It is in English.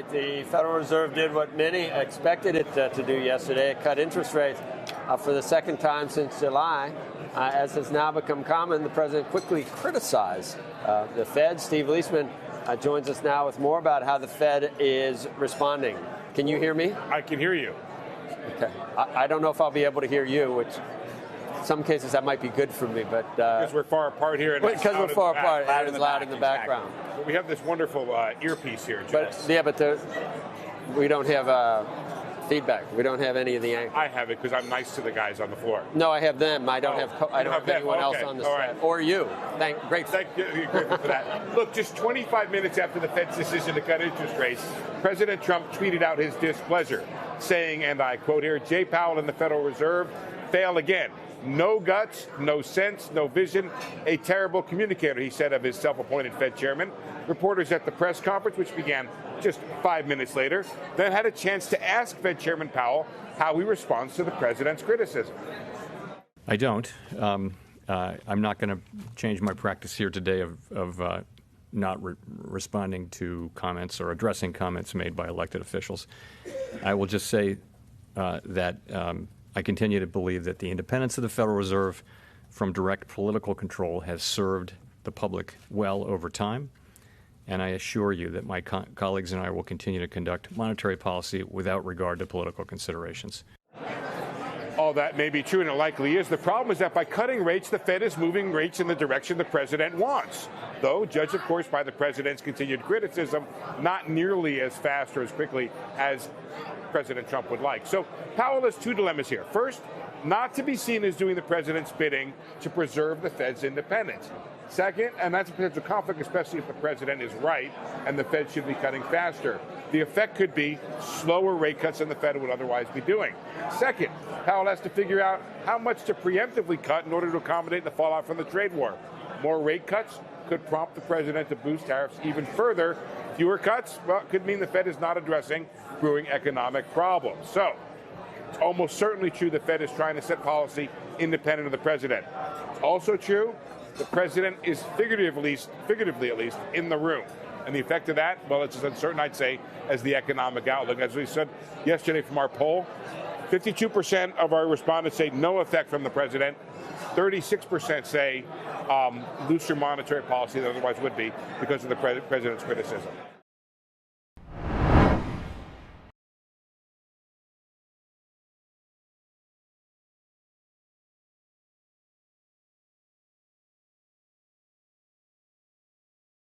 right. The Federal Reserve did what many expected it to do yesterday. It cut interest rates for the second time since July. As has now become common, the president quickly criticized the Fed. Steve Liesman joins us now with more about how the Fed is responding. Can you hear me? I can hear you. Okay. I don't know if I'll be able to hear you, which in some cases that might be good for me, but because we're far apart here. Because we're far apart, it's loud in the background. But we have this wonderful earpiece here, But we don't have feedback. We don't have any of the anchors. I have it because I'm nice to the guys on the floor. No, I have them. I don't have anyone else on the set. Right. Or you. Thank you. Grateful for that. Look, just 25 minutes after the Fed's decision to cut interest rates, President Trump tweeted out his displeasure, saying, and I quote here, Jay Powell and the Federal Reserve fail again. No guts, no sense, no vision. A terrible communicator, he said of his self-appointed Fed chairman. Reporters at the press conference, which began just 5 minutes later, then had a chance to ask Fed Chairman Powell how he responds to the president's criticism. I don't. I'm not going to change my practice here today of not responding to comments or addressing comments made by elected officials. I will just say that I continue to believe that the independence of the Federal Reserve from direct political control has served the public well over time. And I assure you that my colleagues and I will continue to conduct monetary policy without regard to political considerations. All that may be true, and it likely is. The problem is that by cutting rates, the Fed is moving rates in the direction the president wants. Though, judged, of course, by the president's continued criticism, not nearly as fast or as quickly as President Trump would like. So Powell has two dilemmas here. First, not to be seen as doing the president's bidding to preserve the Fed's independence. Second, and that's a potential conflict, especially if the president is right and the Fed should be cutting faster. The effect could be slower rate cuts than the Fed would otherwise be doing. Second, Powell has to figure out how much to preemptively cut in order to accommodate the fallout from the trade war. More rate cuts could prompt the president to boost tariffs even further. Fewer cuts, well, could mean the Fed is not addressing brewing economic problems. So, it's almost certainly true the Fed is trying to set policy independent of the president. It's also true the president is figuratively at least, in the room. And the effect of that, well, it's as uncertain, I'd say, as the economic outlook. As we said yesterday from our poll, 52% of our respondents say no effect from the president. 36% say looser monetary policy than otherwise would be because of the president's criticism.